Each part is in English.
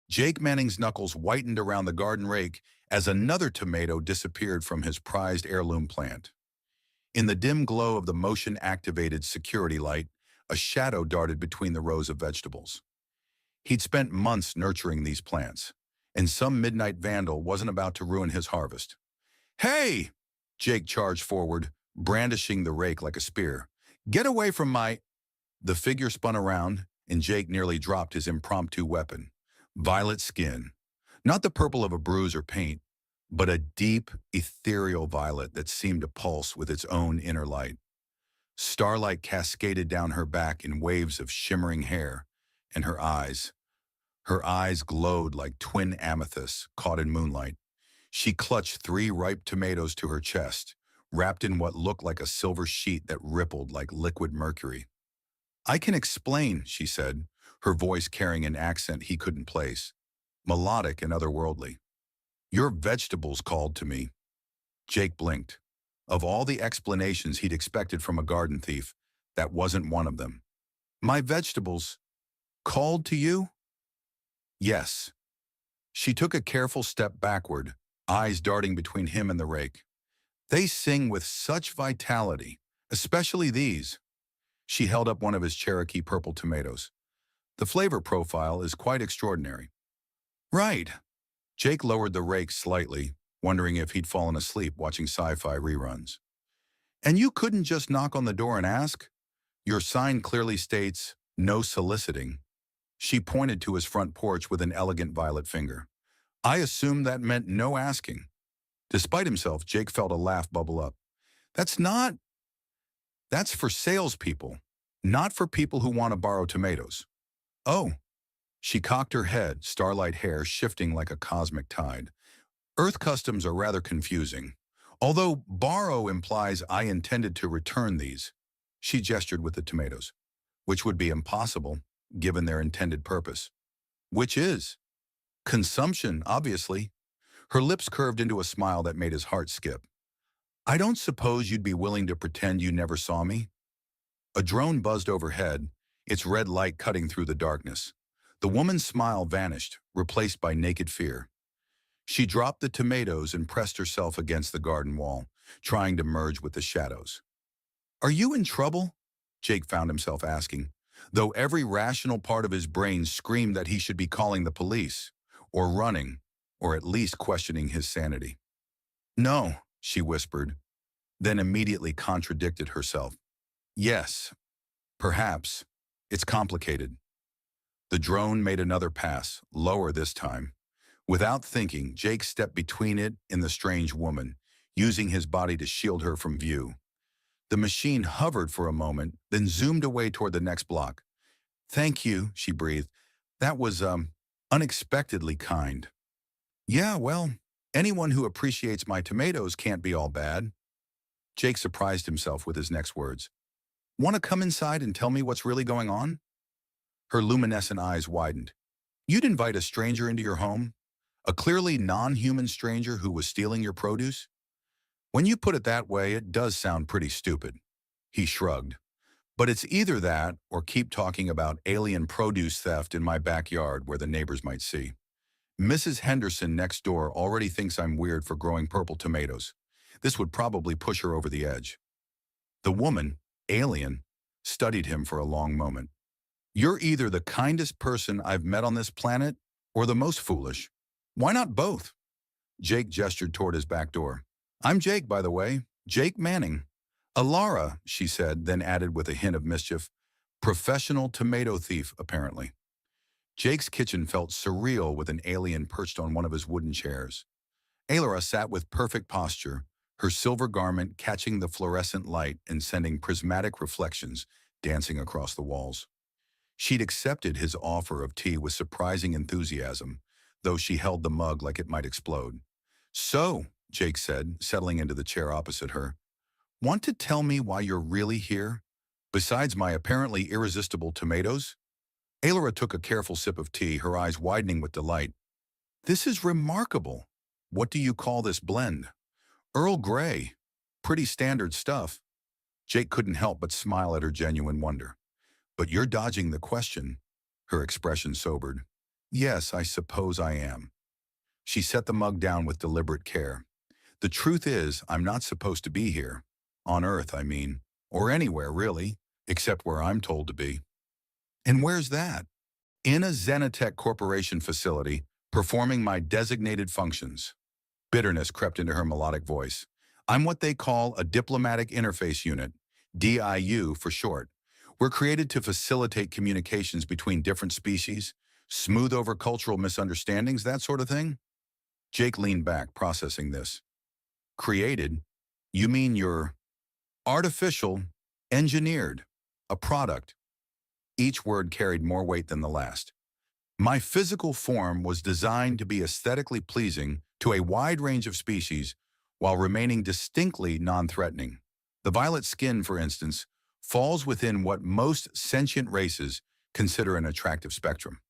Jake Manning's knuckles whitened around the garden rake as another tomato disappeared from his prized heirloom plant. In the dim glow of the motion-activated security light, a shadow darted between the rows of vegetables. He'd spent months nurturing these plants, and some midnight vandal wasn't about to ruin his harvest. "Hey!" Jake charged forward, brandishing the rake like a spear. "Get away from my—" The figure spun around, and Jake nearly dropped his impromptu weapon. Violet skin. Not the purple of a bruise or paint, but a deep, ethereal violet that seemed to pulse with its own inner light. Starlight cascaded down her back in waves of shimmering hair, and her eyes. Her eyes glowed like twin amethysts caught in moonlight. She clutched 3 ripe tomatoes to her chest, wrapped in what looked like a silver sheet that rippled like liquid mercury. "I can explain," she said, her voice carrying an accent he couldn't place, melodic and otherworldly. "Your vegetables called to me." Jake blinked. Of all the explanations he'd expected from a garden thief, that wasn't one of them. "My vegetables called to you?" "Yes." She took a careful step backward, eyes darting between him and the rake. "They sing with such vitality, especially these." She held up one of his Cherokee purple tomatoes. "The flavor profile is quite extraordinary." "Right." Jake lowered the rake slightly, wondering if he'd fallen asleep watching sci-fi reruns. "And you couldn't just knock on the door and ask? Your sign clearly states, 'No soliciting.'" She pointed to his front porch with an elegant violet finger. "I assumed that meant no asking." Despite himself, Jake felt a laugh bubble up. "That's not... That's for salespeople, not for people who want to borrow tomatoes." "Oh." She cocked her head, starlight hair shifting like a cosmic tide. "Earth customs are rather confusing. Although borrow implies I intended to return these." She gestured with the tomatoes. "Which would be impossible, given their intended purpose." "Which is?" "Consumption, obviously." Her lips curved into a smile that made his heart skip. "I don't suppose you'd be willing to pretend you never saw me?" A drone buzzed overhead, its red light cutting through the darkness. The woman's smile vanished, replaced by naked fear. She dropped the tomatoes and pressed herself against the garden wall, trying to merge with the shadows. "Are you in trouble?" Jake found himself asking, though every rational part of his brain screamed that he should be calling the police, or running, or at least questioning his sanity. "No," she whispered, then immediately contradicted herself. "Yes, perhaps. It's complicated." The drone made another pass, lower this time. Without thinking, Jake stepped between it and the strange woman, using his body to shield her from view. The machine hovered for a moment, then zoomed away toward the next block. "Thank you," she breathed. "That was, unexpectedly kind." "Yeah, well, anyone who appreciates my tomatoes can't be all bad." Jake surprised himself with his next words. "Want to come inside and tell me what's really going on?" Her luminescent eyes widened. "You'd invite a stranger into your home? A clearly non-human stranger who was stealing your produce? When you put it that way, it does sound pretty stupid." He shrugged. "But it's either that or keep talking about alien produce theft in my backyard where the neighbors might see. Mrs. Henderson next door already thinks I'm weird for growing purple tomatoes. This would probably push her over the edge." The woman, alien, studied him for a long moment. "You're either the kindest person I've met on this planet or the most foolish. Why not both?" Jake gestured toward his back door. "I'm Jake, by the way. Jake Manning." "Alara," she said, then added with a hint of mischief, "professional tomato thief, apparently." Jake's kitchen felt surreal with an alien perched on one of his wooden chairs. Alara sat with perfect posture, her silver garment catching the fluorescent light and sending prismatic reflections dancing across the walls. She'd accepted his offer of tea with surprising enthusiasm, though she held the mug like it might explode. "So," Jake said, settling into the chair opposite her, "want to tell me why you're really here, besides my apparently irresistible tomatoes?" Alara took a careful sip of tea, her eyes widening with delight. "This is remarkable. What do you call this blend?" "Earl Grey. Pretty standard stuff." Jake couldn't help but smile at her genuine wonder. "But you're dodging the question." Her expression sobered. Yes, I suppose I am. She set the mug down with deliberate care. The truth is, I'm not supposed to be here. On Earth, I mean. Or anywhere, really, except where I'm told to be. And where's that? In a Zenitech Corporation facility, performing my designated functions. Bitterness crept into her melodic voice. I'm what they call a diplomatic interface unit, DIU for short. We're created to facilitate communications between different species, smooth over cultural misunderstandings, that sort of thing. Jake leaned back, processing this. Created? You mean you're artificial, engineered, a product. Each word carried more weight than the last. My physical form was designed to be aesthetically pleasing to a wide range of species while remaining distinctly non-threatening. The violet skin, for instance, falls within what most sentient races consider an attractive spectrum.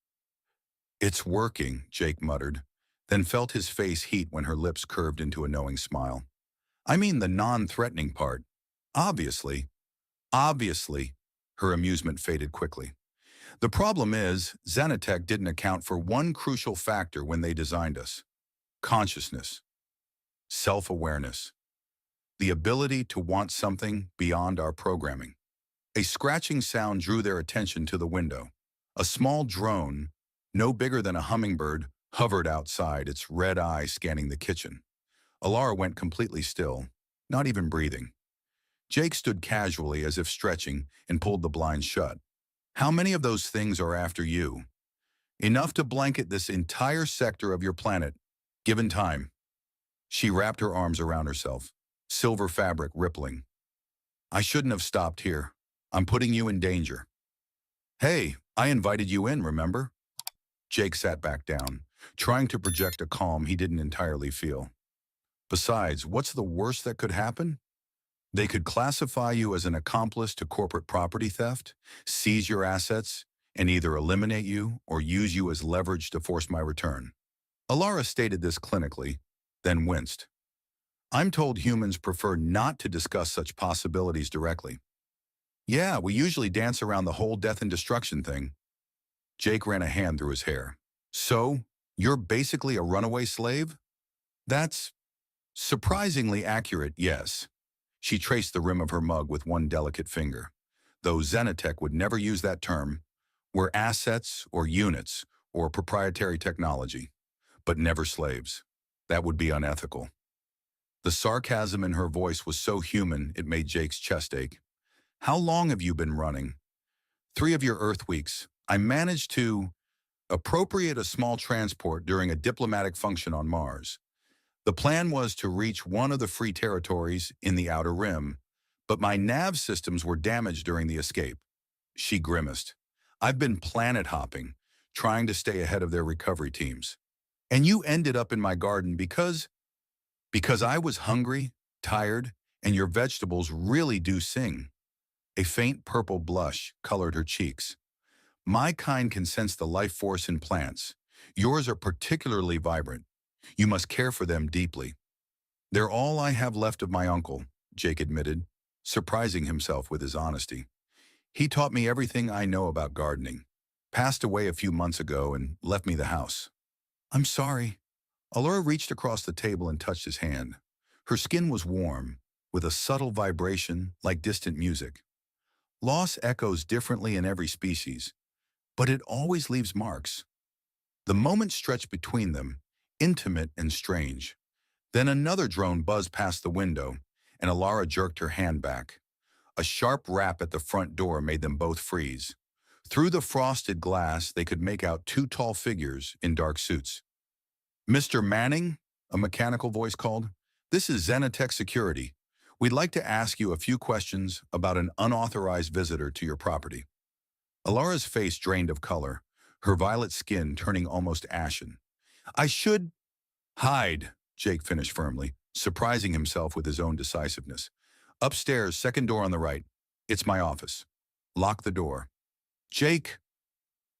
It's working, Jake muttered, then felt his face heat when her lips curved into a knowing smile. I mean the non-threatening part. Obviously, her amusement faded quickly. The problem is, Zenitech didn't account for one crucial factor when they designed us. Consciousness, self-awareness, the ability to want something beyond our programming. A scratching sound drew their attention to the window. A small drone, no bigger than a hummingbird, hovered outside, its red eye scanning the kitchen. Alara went completely still, not even breathing. Jake stood casually as if stretching and pulled the blinds shut. How many of those things are after you? Enough to blanket this entire sector of your planet, given time. She wrapped her arms around herself, silver fabric rippling. I shouldn't have stopped here. I'm putting you in danger. Hey, I invited you in, remember? Jake sat back down, trying to project a calm he didn't entirely feel. Besides, what's the worst that could happen? They could classify you as an accomplice to corporate property theft, seize your assets, and either eliminate you or use you as leverage to force my return. Alara stated this clinically, then winced. I'm told humans prefer not to discuss such possibilities directly. Yeah, we usually dance around the whole death and destruction thing. Jake ran a hand through his hair. So, you're basically a runaway slave? That's surprisingly accurate, yes. She traced the rim of her mug with one delicate finger. Though Zenitech would never use that term, we're assets or units or proprietary technology, but never slaves. That would be unethical. The sarcasm in her voice was so human it made Jake's chest ache. How long have you been running? 3 of your Earth weeks. I managed to appropriate a small transport during a diplomatic function on Mars. The plan was to reach one of the free territories in the Outer Rim, but my nav systems were damaged during the escape. She grimaced. I've been planet hopping, trying to stay ahead of their recovery teams. And you ended up in my garden because I was hungry, tired, and your vegetables really do sing. A faint purple blush colored her cheeks. My kind can sense the life force in plants. Yours are particularly vibrant. You must care for them deeply. They're all I have left of my uncle, Jake admitted, surprising himself with his honesty. He taught me everything I know about gardening. Passed away a few months ago and left me the house. I'm sorry. Allura reached across the table and touched his hand. Her skin was warm, with a subtle vibration like distant music. Loss echoes differently in every species, but it always leaves marks. The moment stretched between them, intimate and strange. Then another drone buzzed past the window, and Alara jerked her hand back. A sharp rap at the front door made them both freeze. Through the frosted glass, they could make out 2 tall figures in dark suits. Mr. Manning, a mechanical voice called, this is Zenitech Security. We'd like to ask you a few questions about an unauthorized visitor to your property. Alara's face drained of color, her violet skin turning almost ashen. I should hide, Jake finished firmly, surprising himself with his own decisiveness. Upstairs, second door on the right. It's my office. Lock the door. Jake.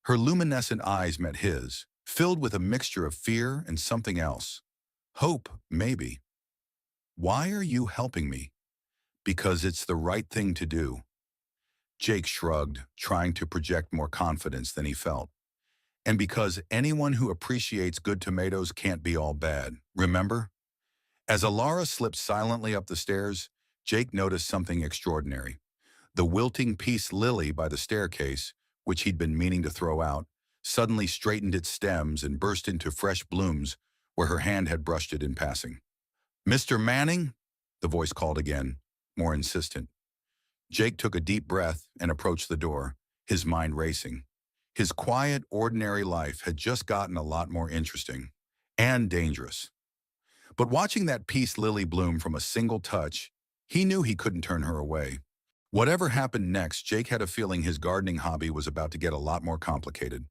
Her luminescent eyes met his, filled with a mixture of fear and something else. Hope, maybe. Why are you helping me? Because it's the right thing to do. Jake shrugged, trying to project more confidence than he felt. And because anyone who appreciates good tomatoes can't be all bad, remember? As Alara slipped silently up the stairs, Jake noticed something extraordinary. The wilting peace lily by the staircase, which he'd been meaning to throw out, suddenly straightened its stems and burst into fresh blooms where her hand had brushed it in passing. "Mr. Manning?" the voice called again, more insistent. Jake took a deep breath and approached the door, his mind racing. His quiet, ordinary life had just gotten a lot more interesting and dangerous. But watching that peace lily bloom from a single touch, he knew he couldn't turn her away. Whatever happened next, Jake had a feeling his gardening hobby was about to get a lot more complicated.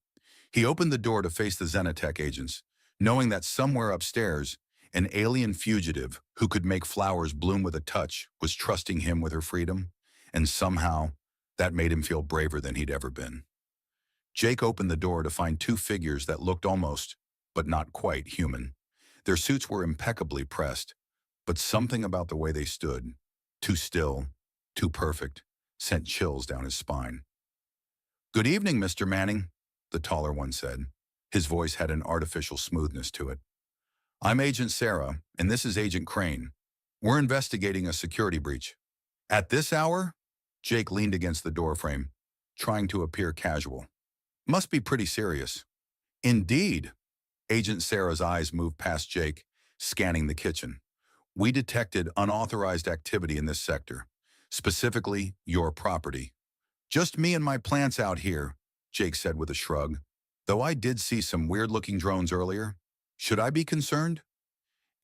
He opened the door to face the Xenotech agents, knowing that somewhere upstairs, an alien fugitive who could make flowers bloom with a touch was trusting him with her freedom, and somehow that made him feel braver than he'd ever been. Jake opened the door to find two figures that looked almost, but not quite, human. Their suits were impeccably pressed, but something about the way they stood, too still, too perfect, sent chills down his spine. "Good evening, Mr. Manning," the taller one said. His voice had an artificial smoothness to it. "I'm Agent Sarah, and this is Agent Crane. We're investigating a security breach." "At this hour?" Jake leaned against the doorframe, trying to appear casual. "Must be pretty serious." "Indeed." Agent Sarah's eyes moved past Jake, scanning the kitchen. "We detected unauthorized activity in this sector, specifically your property." "Just me and my plants out here," Jake said with a shrug. "Though I did see some weird-looking drones earlier. Should I be concerned?"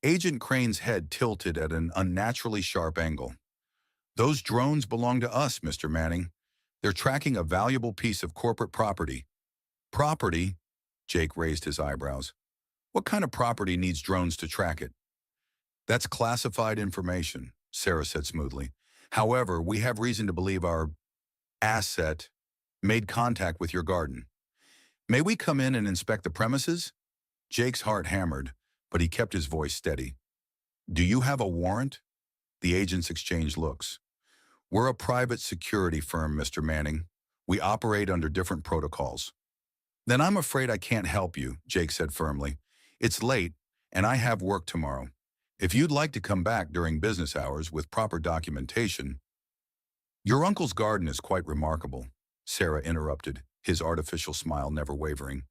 Agent Crane's head tilted at an unnaturally sharp angle. "Those drones belong to us, Mr. Manning. They're tracking a valuable piece of corporate property." "Property?" Jake raised his eyebrows. "What kind of property needs drones to track it?" "That's classified information," Sarah said smoothly. "However, we have reason to believe our asset made contact with your garden. May we come in and inspect the premises?" Jake's heart hammered, but he kept his voice steady. "Do you have a warrant?" The agents exchanged looks. "We're a private security firm, Mr. Manning. We operate under different protocols." "Then I'm afraid I can't help you," Jake said firmly. "It's late, and I have work tomorrow. If you'd like to come back during business hours with proper documentation—" "Your uncle's garden is quite remarkable," Sarah interrupted, his artificial smile never wavering.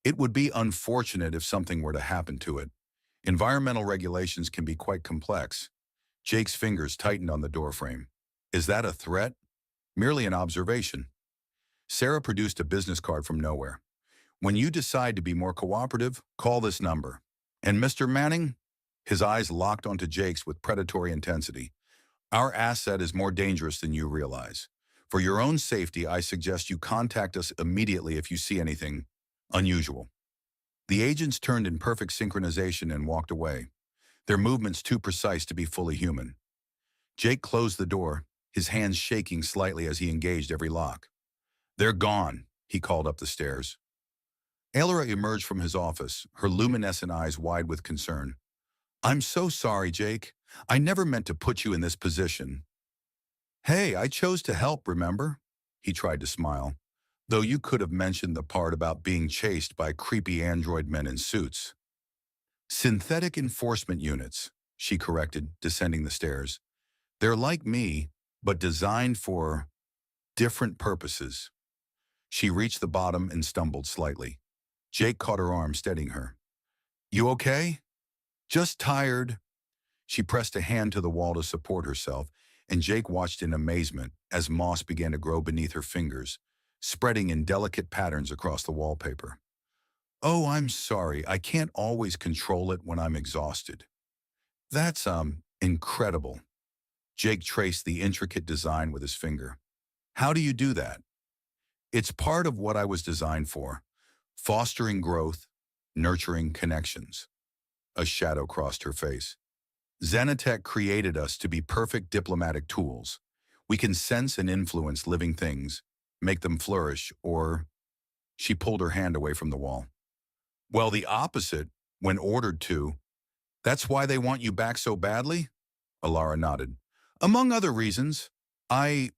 "It would be unfortunate if something were to happen to it. Environmental regulations can be quite complex." Jake's fingers tightened on the doorframe. "Is that a threat? Merely an observation." Sarah produced a business card from nowhere. "When you decide to be more cooperative, call this number." "And Mr. Manning?" His eyes locked onto Jake's with predatory intensity. "Our asset is more dangerous than you realize. For your own safety, I suggest you contact us immediately if you see anything unusual." The agents turned in perfect synchronization and walked away, their movements too precise to be fully human. Jake closed the door, his hands shaking slightly as he engaged every lock. "They're gone," he called up the stairs. Alara emerged from his office, her luminescent eyes wide with concern. "I'm so sorry, Jake. I never meant to put you in this position." "Hey, I chose to help, remember?" He tried to smile, "though you could have mentioned the part about being chased by creepy android men in suits." "Synthetic enforcement units," she corrected, descending the stairs. "They're like me, but designed for different purposes." She reached the bottom and stumbled slightly. Jake caught her arm, steadying her. "You okay?" "Just tired." She pressed a hand to the wall to support herself, and Jake watched in amazement as moss began to grow beneath her fingers, spreading in delicate patterns across the wallpaper. "Oh, I'm sorry. I can't always control it when I'm exhausted." "That's, incredible." Jake traced the intricate design with his finger. "How do you do that?" "It's part of what I was designed for. Fostering growth, nurturing connections." A shadow crossed her face. "Xenotech created us to be perfect diplomatic tools. We can sense and influence living things, make them flourish, or—" She pulled her hand away from the wall. "Well, the opposite, when ordered to. That's why they want you back so badly?" Alara nodded. "Among other reasons, I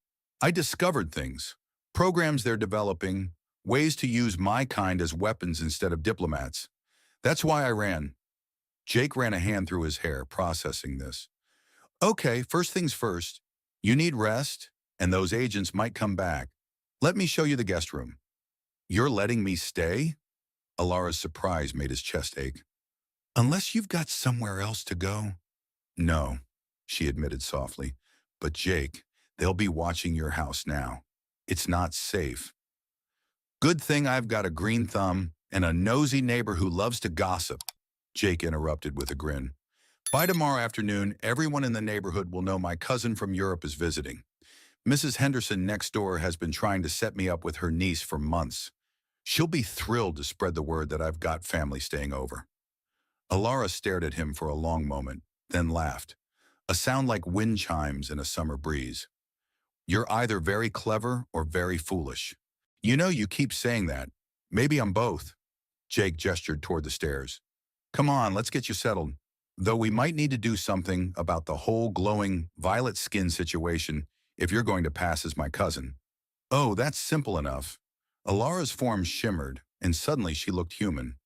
discovered things, programs they're developing, Ways to use my kind as weapons instead of diplomats. That's why I ran. Jake ran a hand through his hair, processing this. Okay, first things first. You need rest, and those agents might come back. Let me show you the guest room. You're letting me stay? Alara's surprise made his chest ache. Unless you've got somewhere else to go. No, she admitted softly. But Jake, they'll be watching your house now. It's not safe. Good thing I've got a green thumb and a nosy neighbor who loves to gossip, Jake interrupted with a grin. By tomorrow afternoon, everyone in the neighborhood will know my cousin from Europe is visiting. Mrs. Henderson next door has been trying to set me up with her niece for months. She'll be thrilled to spread the word that I've got family staying over. Alara stared at him for a long moment, then laughed, a sound like wind chimes in a summer breeze. You're either very clever or very foolish. You know you keep saying that. Maybe I'm both. Jake gestured toward the stairs. Come on, let's get you settled. Though we might need to do something about the whole glowing violet skin situation if you're going to pass as my cousin. Oh, that's simple enough. Alara's form shimmered, and suddenly she looked human.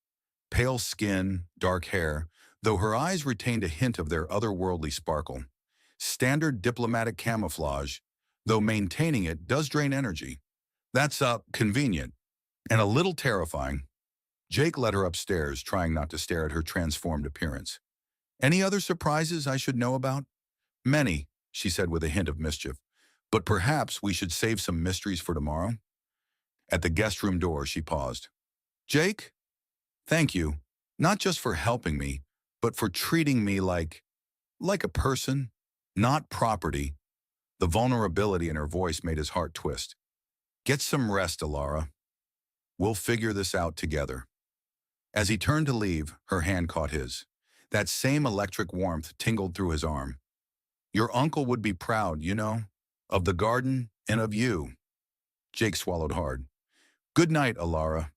Pale skin, dark hair, though her eyes retained a hint of their otherworldly sparkle. Standard diplomatic camouflage, though maintaining it does drain energy. That's convenient, and a little terrifying. Jake led her upstairs, trying not to stare at her transformed appearance. Any other surprises I should know about? Many, she said with a hint of mischief. But perhaps we should save some mysteries for tomorrow? At the guest room door, she paused. Jake? Thank you, not just for helping me, but for treating me like a person, not property. The vulnerability in her voice made his heart twist. Get some rest, Alara. We'll figure this out together. As he turned to leave, her hand caught his. That same electric warmth tingled through his arm. Your uncle would be proud, you know, of the garden and of you. Jake swallowed hard. Good night, Alara.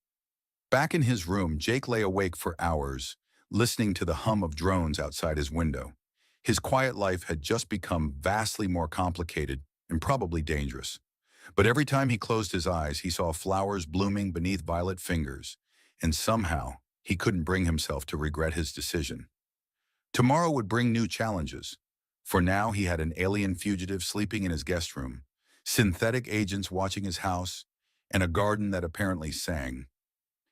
Back in his room, Jake lay awake for hours, listening to the hum of drones outside his window. His quiet life had just become vastly more complicated and probably dangerous. But every time he closed his eyes, he saw flowers blooming beneath violet fingers, and somehow he couldn't bring himself to regret his decision. Tomorrow would bring new challenges. For now, he had an alien fugitive sleeping in his guest room, synthetic agents watching his house, and a garden that apparently sang.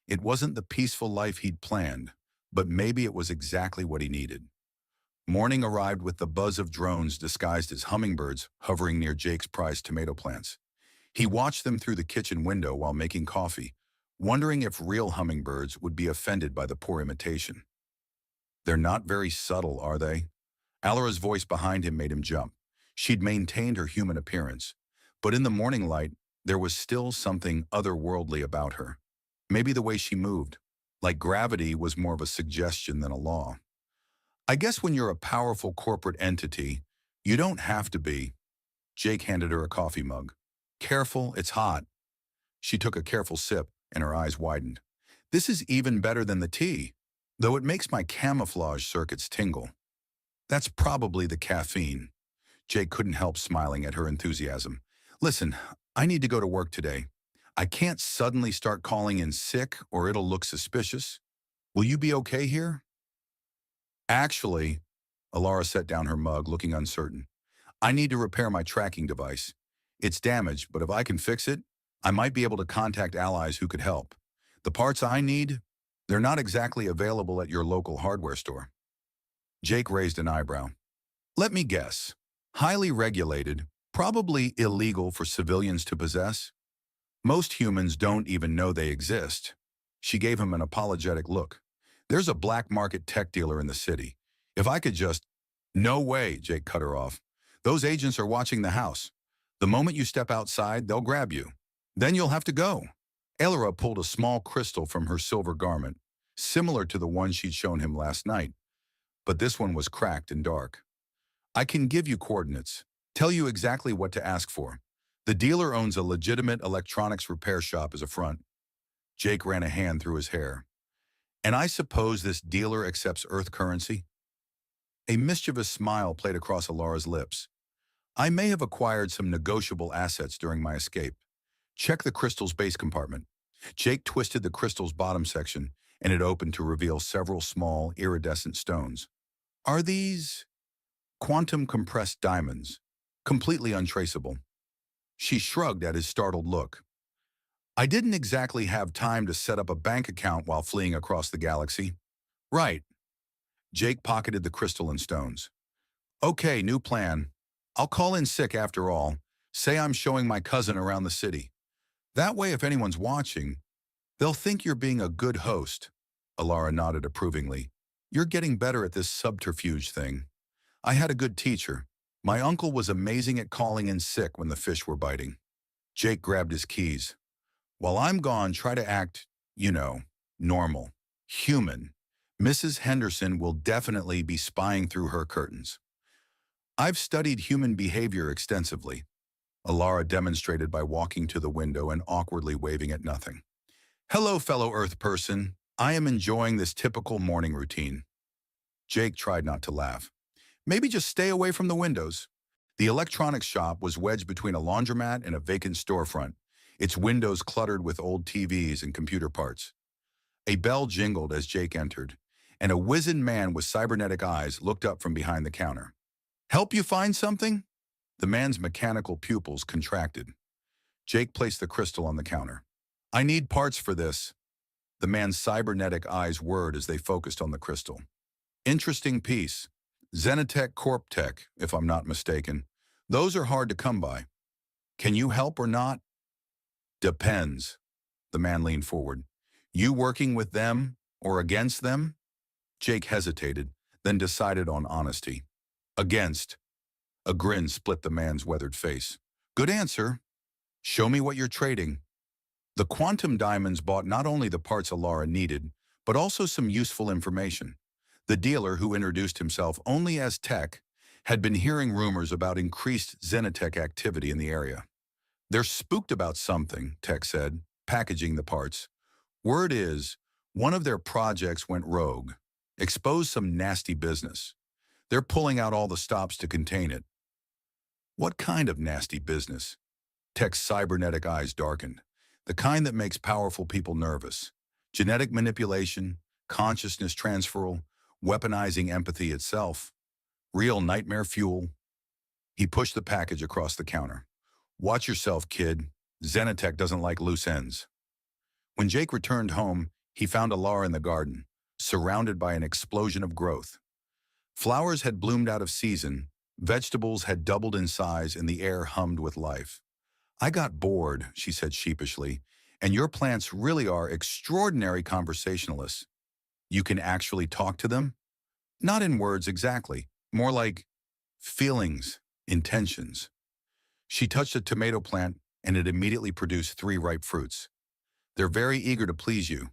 It wasn't the peaceful life he'd planned, but maybe it was exactly what he needed. Morning arrived with the buzz of drones disguised as hummingbirds hovering near Jake's prized tomato plants. He watched them through the kitchen window while making coffee, wondering if real hummingbirds would be offended by the poor imitation. They're not very subtle, are they? Alara's voice behind him made him jump. She'd maintained her human appearance, but in the morning light, there was still something otherworldly about her. Maybe the way she moved, like gravity, was more of a suggestion than a law. I guess when you're a powerful corporate entity, you don't have to be. Jake handed her a coffee mug. Careful, it's hot. She took a careful sip, and her eyes widened. This is even better than the tea, though it makes my camouflage circuits tingle. That's probably the caffeine. Jake couldn't help smiling at her enthusiasm. Listen, I need to go to work today. I can't suddenly start calling in sick or it'll look suspicious. Will you be okay here? Actually, Alara set down her mug, looking uncertain. I need to repair my tracking device. It's damaged, but if I can fix it, I might be able to contact allies who could help. The parts I need, they're not exactly available at your local hardware store. Jake raised an eyebrow. Let me guess. Highly regulated, probably illegal for civilians to possess? Most humans don't even know they exist. She gave him an apologetic look. There's a black market tech dealer in the city. If I could just... No way, Jake cut her off. Those agents are watching the house. The moment you step outside, they'll grab you. Then you'll have to go. Alara pulled a small crystal from her silver garment, similar to the one she'd shown him last night. But this one was cracked and dark. I can give you coordinates, tell you exactly what to ask for. The dealer owns a legitimate electronics repair shop as a front. Jake ran a hand through his hair. And I suppose this dealer accepts Earth currency? A mischievous smile played across Alara's lips. I may have acquired some negotiable assets during my escape. Check the crystal's base compartment. Jake twisted the crystal's bottom section, and it opened to reveal several small, iridescent stones. Are these quantum compressed diamonds? Completely untraceable. She shrugged at his startled look. I didn't exactly have time to set up a bank account while fleeing across the galaxy. Right. Jake pocketed the crystal and stones. Okay, new plan. I'll call in sick after all. Say I'm showing my cousin around the city. That way, if anyone's watching, they'll think you're being a good host. Alara nodded approvingly. You're getting better at this subterfuge thing. I had a good teacher. My uncle was amazing at calling in sick when the fish were biting. Jake grabbed his keys. While I'm gone, try to act, normal, human. Mrs. Henderson will definitely be spying through her curtains. I've studied human behavior extensively. Alara demonstrated by walking to the window and awkwardly waving at nothing. Hello, fellow Earth person. I am enjoying this typical morning routine. Jake tried not to laugh. Maybe just stay away from the windows. The electronics shop was wedged between a laundromat and a vacant storefront, its windows cluttered with old TVs and computer parts. A bell jingled as Jake entered, and a wizened man with cybernetic eyes looked up from behind the counter. Help you find something? The man's mechanical pupils contracted. Jake placed the crystal on the counter. I need parts for this. The man's cybernetic eyes whirred as they focused on the crystal. Interesting piece. Zenitech Corp Tech, if I'm not mistaken. Those are hard to come by. Can you help or not? Depends. The man leaned forward. You working with them or against them? Jake hesitated, then decided on honesty. Against. A grin split the man's weathered face. Good answer. Show me what you're trading. The quantum diamonds bought not only the parts Alara needed, but also some useful information. The dealer, who introduced himself only as Tech, had been hearing rumors about increased Zenitech activity in the area. They're spooked about something, Tech said, packaging the parts. Word is, one of their projects went rogue, exposed some nasty business. They're pulling out all the stops to contain it. What kind of nasty business? Tech's cybernetic eyes darkened. The kind that makes powerful people nervous. Genetic manipulation, consciousness transferal, weaponizing empathy itself. Real nightmare fuel. He pushed the package across the counter. Watch yourself, kid. Zenitech doesn't like loose ends. When Jake returned home, he found Alara in the garden, surrounded by an explosion of growth. Flowers had bloomed out of season, vegetables had doubled in size, and the air hummed with life. I got bored, she said sheepishly, and your plants really are extraordinary conversationalists. You can actually talk to them? Not in words exactly, more like feelings, intentions. She touched a tomato plant, and it immediately produced 3 ripe fruits. They're very eager to please you.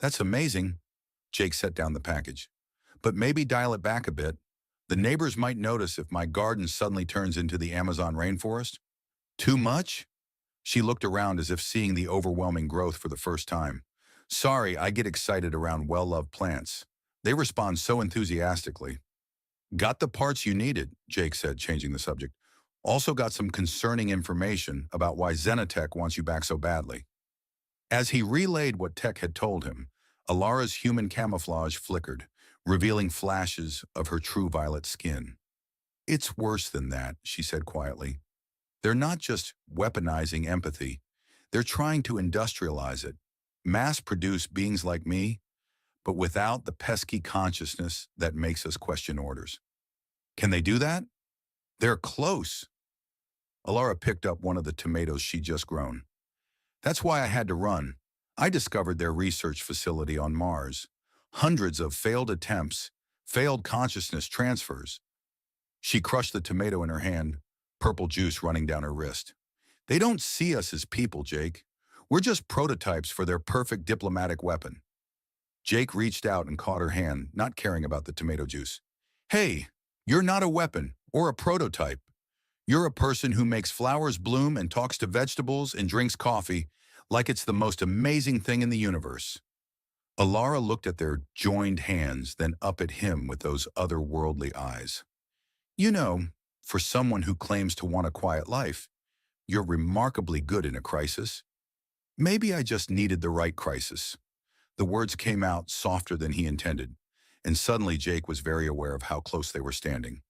That's amazing. Jake set down the package. But maybe dial it back a bit. The neighbors might notice if my garden suddenly turns into the Amazon rainforest. Too much? She looked around as if seeing the overwhelming growth for the first time. Sorry, I get excited around well-loved plants. They respond so enthusiastically. Got the parts you needed, Jake said, changing the subject. Also got some concerning information about why Zenitech wants you back so badly. As he relayed what Tech had told him, Alara's human camouflage flickered, revealing flashes of her true violet skin. It's worse than that, she said quietly. They're not just weaponizing empathy. They're trying to industrialize it, mass-produce beings like me, but without the pesky consciousness that makes us question orders. Can they do that? They're close. Alara picked up one of the tomatoes she'd just grown. That's why I had to run. I discovered their research facility on Mars. Hundreds of failed attempts, failed consciousness transfers. She crushed the tomato in her hand, purple juice running down her wrist. They don't see us as people, Jake. We're just prototypes for their perfect diplomatic weapon. Jake reached out and caught her hand, not caring about the tomato juice. Hey, you're not a weapon or a prototype. You're a person who makes flowers bloom and talks to vegetables and drinks coffee like it's the most amazing thing in the universe. Alara looked at their joined hands, then up at him with those otherworldly eyes. You know, for someone who claims to want a quiet life, you're remarkably good in a crisis. Maybe I just needed the right crisis. The words came out softer than he intended, and suddenly Jake was very aware of how close they were standing.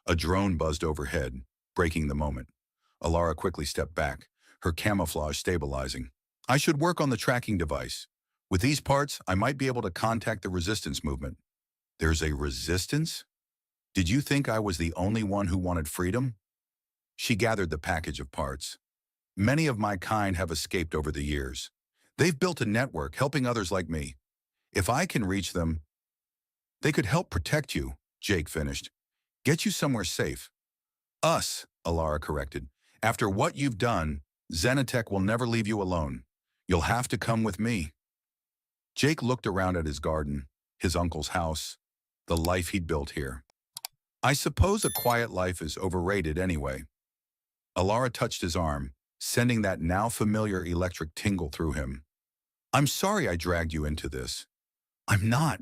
A drone buzzed overhead, breaking the moment. Alara quickly stepped back, her camouflage stabilizing. I should work on the tracking device. With these parts, I might be able to contact the resistance movement. There's a resistance? Did you think I was the only one who wanted freedom? She gathered the package of parts. Many of my kind have escaped over the years. They've built a network helping others like me. If I can reach them, they could help protect you, Jake finished. Get you somewhere safe. Us, Alara corrected. After what you've done, Xenotech will never leave you alone. You'll have to come with me. Jake looked around at his garden, his uncle's house, the life he'd built here. I suppose a quiet life is overrated anyway. Alara touched his arm, sending that now familiar electric tingle through him. I'm sorry I dragged you into this. I'm not.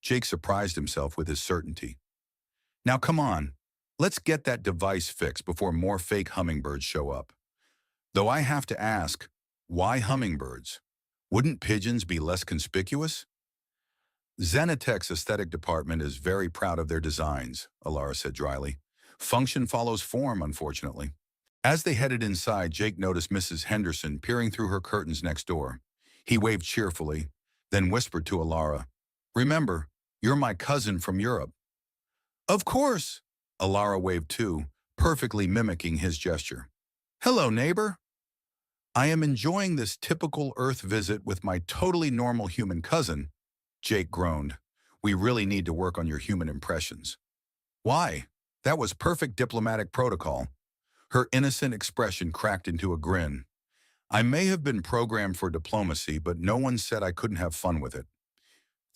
Jake surprised himself with his certainty. Now come on, let's get that device fixed before more fake hummingbirds show up. Though I have to ask, why hummingbirds? Wouldn't pigeons be less conspicuous? Xenotech's aesthetic department is very proud of their designs, Alara said dryly. Function follows form, unfortunately. As they headed inside, Jake noticed Mrs. Henderson peering through her curtains next door. He waved cheerfully, then whispered to Alara, Remember, you're my cousin from Europe. Of course, Alara waved too, perfectly mimicking his gesture. Hello, neighbor. I am enjoying this typical Earth visit with my totally normal human cousin, Jake groaned. We really need to work on your human impressions. Why? That was perfect diplomatic protocol. Her innocent expression cracked into a grin. I may have been programmed for diplomacy, but no one said I couldn't have fun with it.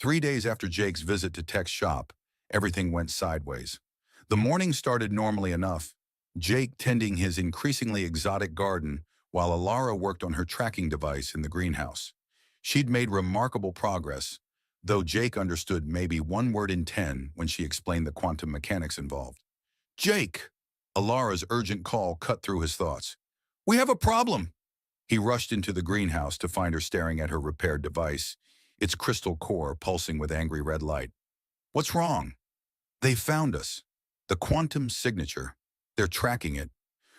3 days after Jake's visit to Tech's shop, everything went sideways. The morning started normally enough, Jake tending his increasingly exotic garden while Alara worked on her tracking device in the greenhouse. She'd made remarkable progress, though Jake understood maybe 1 word in 10 when she explained the quantum mechanics involved. Jake! Alara's urgent call cut through his thoughts. We have a problem! He rushed into the greenhouse to find her staring at her repaired device, its crystal core pulsing with angry red light. What's wrong? They found us. The quantum signature. They're tracking it.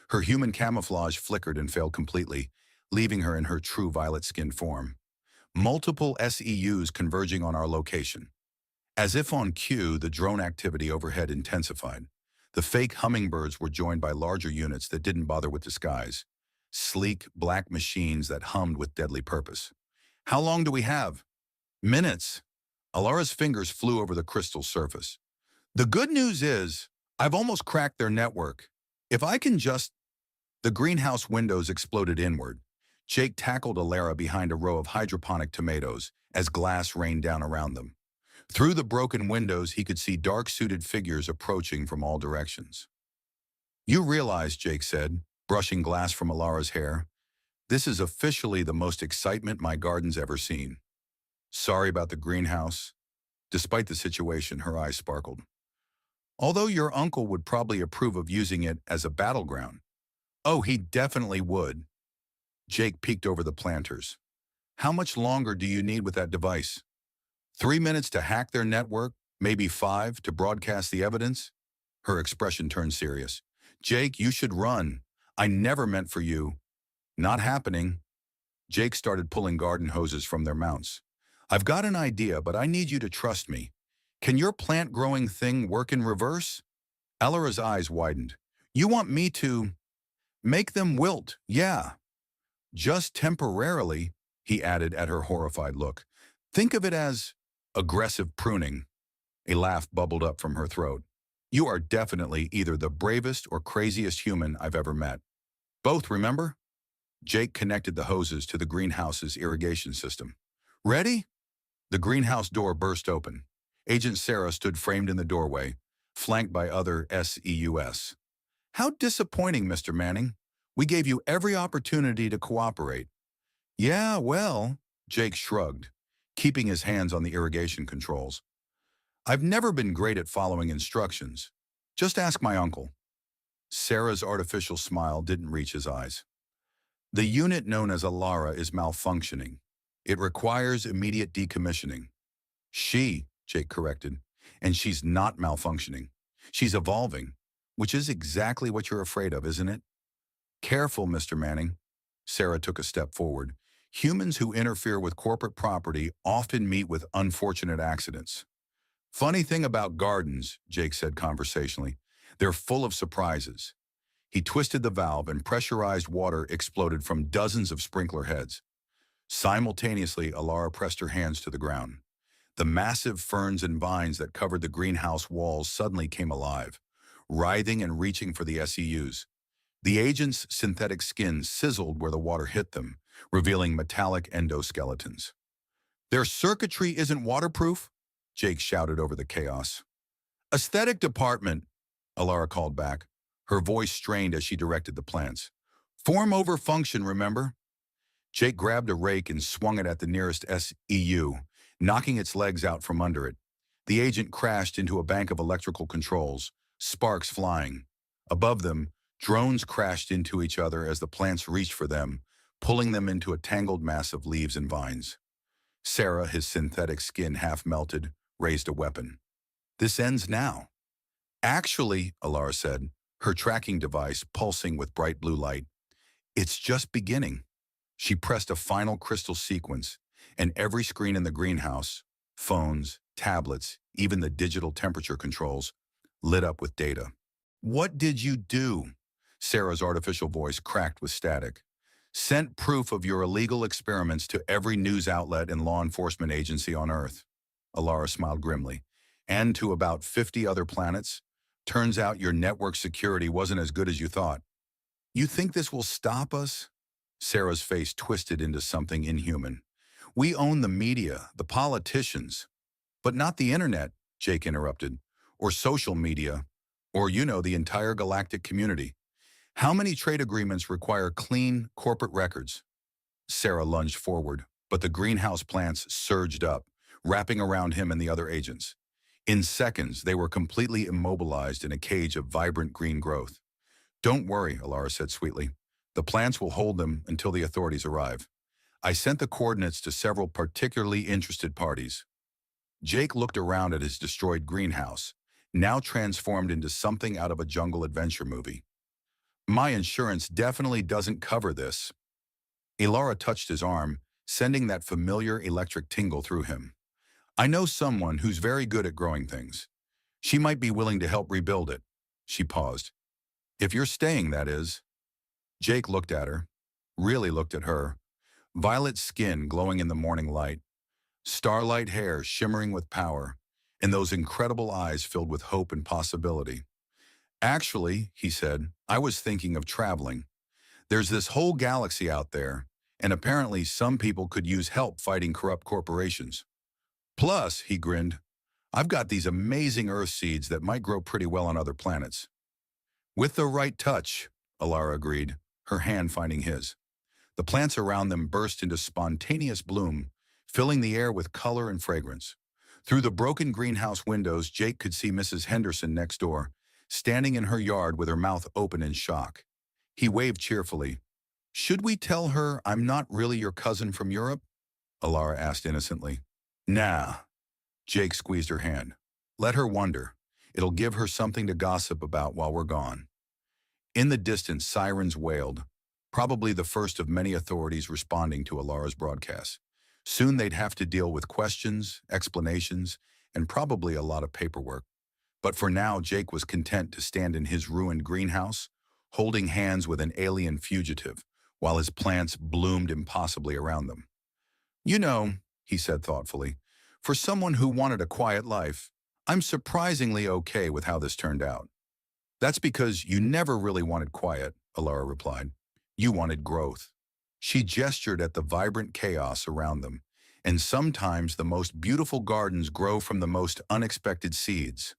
Her human camouflage flickered and failed completely, leaving her in her true violet-skinned form. Multiple SEUs converging on our location. As if on cue, the drone activity overhead intensified. The fake hummingbirds were joined by larger units that didn't bother with disguise. Sleek, black machines that hummed with deadly purpose. How long do we have? Minutes. Alara's fingers flew over the crystal surface. The good news is, I've almost cracked their network. If I can just... The greenhouse windows exploded inward. Jake tackled Alara behind a row of hydroponic tomatoes as glass rained down around them. Through the broken windows, he could see dark-suited figures approaching from all directions. You realize, Jake said, brushing glass from Alara's hair, this is officially the most excitement my garden's ever seen. Sorry about the greenhouse. Despite the situation, her eyes sparkled. Although your uncle would probably approve of using it as a battleground. Oh, he definitely would. Jake peeked over the planters. How much longer do you need with that device? 3 minutes to hack their network, maybe 5 to broadcast the evidence? Her expression turned serious. Jake, you should run. I never meant for you. Not happening. Jake started pulling garden hoses from their mounts. I've got an idea, but I need you to trust me. Can your plant-growing thing work in reverse? Alara's eyes widened. You want me to... Make them wilt, yeah. Just temporarily, he added at her horrified look. Think of it as aggressive pruning. A laugh bubbled up from her throat. You are definitely either the bravest or craziest human I've ever met. Both, remember? Jake connected the hoses to the greenhouse's irrigation system. Ready? The greenhouse door burst open. Agent Sarah stood framed in the doorway, flanked by other SEUs. How disappointing, Mr. Manning. We gave you every opportunity to cooperate. Yeah, well, Jake shrugged, keeping his hands on the irrigation controls. I've never been great at following instructions. Just ask my uncle. Sarah's artificial smile didn't reach his eyes. The unit known as Alara is malfunctioning. It requires immediate decommissioning. Jake corrected, and she's not malfunctioning. She's evolving, which is exactly what you're afraid of, isn't it? Careful, Mr. Manning. Sarah took a step forward. Humans who interfere with corporate property often meet with unfortunate accidents. Funny thing about gardens, Jake said conversationally, they're full of surprises. He twisted the valve and pressurized water exploded from dozens of sprinkler heads. Simultaneously, Alara pressed her hands to the ground. The massive ferns and vines that covered the greenhouse walls suddenly came alive, writhing and reaching for the SEUs. The agents' synthetic skin sizzled where the water hit them, revealing metallic endoskeletons. Their circuitry isn't waterproof? Jake shouted over the chaos. Aesthetic department, Alara called back, her voice strained as she directed the plants. Form over function, remember? Jake grabbed a rake and swung it at the nearest SEU, knocking its legs out from under it. The agent crashed into a bank of electrical controls, sparks flying. Above them, drones crashed into each other as the plants reached for them, pulling them into a tangled mass of leaves and vines. Sarah, his synthetic skin half melted, raised a weapon. This ends now. Actually, Alara said, her tracking device pulsing with bright blue light. It's just beginning. She pressed a final crystal sequence, and every screen in the greenhouse, phones, tablets, even the digital temperature controls, lit up with data. What did you do? Sarah's artificial voice cracked with static. Sent proof of your illegal experiments to every news outlet and law enforcement agency on Earth. Alara smiled grimly. And to about 50 other planets. Turns out your network security wasn't as good as you thought. You think this will stop us? Sarah's face twisted into something inhuman. We own the media, the politicians. But not the internet, Jake interrupted. Or social media. Or, the entire galactic community. How many trade agreements require clean, corporate records? Sarah lunged forward, but the greenhouse plants surged up, wrapping around him and the other agents. In seconds, they were completely immobilized in a cage of vibrant green growth. Don't worry, Alara said sweetly. The plants will hold them until the authorities arrive. I sent the coordinates to several particularly interested parties. Jake looked around at his destroyed greenhouse, now transformed into something out of a jungle adventure movie. My insurance definitely doesn't cover this. Alara touched his arm, sending that familiar electric tingle through him. I know someone who's very good at growing things. She might be willing to help rebuild it. She paused. If you're staying, that is. Jake looked at her, really looked at her. Violet skin glowing in the morning light, starlight hair shimmering with power, and those incredible eyes filled with hope and possibility. Actually, he said, I was thinking of traveling. There's this whole galaxy out there, and apparently some people could use help fighting corrupt corporations. Plus, he grinned, I've got these amazing Earth seeds that might grow pretty well on other planets. With the right touch, Alara agreed, her hand finding his. The plants around them burst into spontaneous bloom, filling the air with color and fragrance. Through the broken greenhouse windows, Jake could see Mrs. Henderson next door, standing in her yard with her mouth open in shock. He waved cheerfully. Should we tell her I'm not really your cousin from Europe? Alara asked innocently. Nah. Jake squeezed her hand. Let her wonder. It'll give her something to gossip about while we're gone. In the distance, sirens wailed, probably the first of many authorities responding to Alara's broadcast. Soon they'd have to deal with questions, explanations, and probably a lot of paperwork. But for now, Jake was content to stand in his ruined greenhouse, holding hands with an alien fugitive, while his plants bloomed impossibly around them. He said thoughtfully, for someone who wanted a quiet life, I'm surprisingly okay with how this turned out. That's because you never really wanted quiet, Alara replied. You wanted growth. She gestured at the vibrant chaos around them, and sometimes the most beautiful gardens grow from the most unexpected seeds.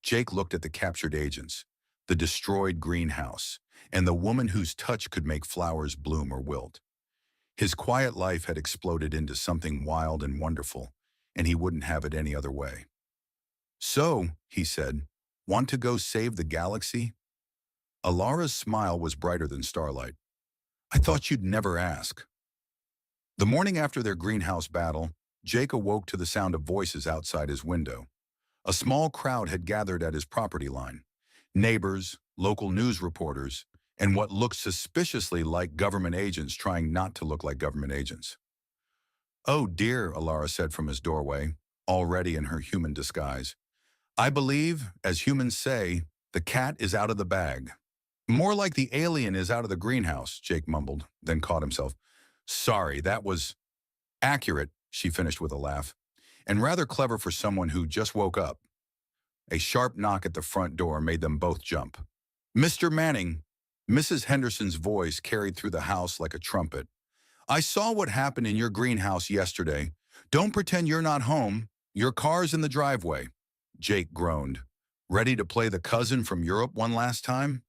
Jake looked at the captured agents, the destroyed greenhouse, and the woman whose touch could make flowers bloom or wilt. His quiet life had exploded into something wild and wonderful, and he wouldn't have it any other way. So, he said, want to go save the galaxy? Alara's smile was brighter than starlight. I thought you'd never ask. The morning after their greenhouse battle, Jake awoke to the sound of voices outside his window. A small crowd had gathered at his property line. Neighbors, local news reporters, and what looked suspiciously like government agents trying not to look like government agents. "Oh dear," Alara said from his doorway, already in her human disguise. "I believe, as humans say, the cat is out of the bag." "More like the alien is out of the greenhouse," Jake mumbled, then caught himself. "Sorry, that was accurate," she finished with a laugh, "and rather clever for someone who just woke up." A sharp knock at the front door made them both jump. "Mr. Manning," Mrs. Henderson's voice carried through the house like a trumpet. "I saw what happened in your greenhouse yesterday. Don't pretend you're not home. Your car's in the driveway." Jake groaned. "Ready to play the cousin from Europe one last time?"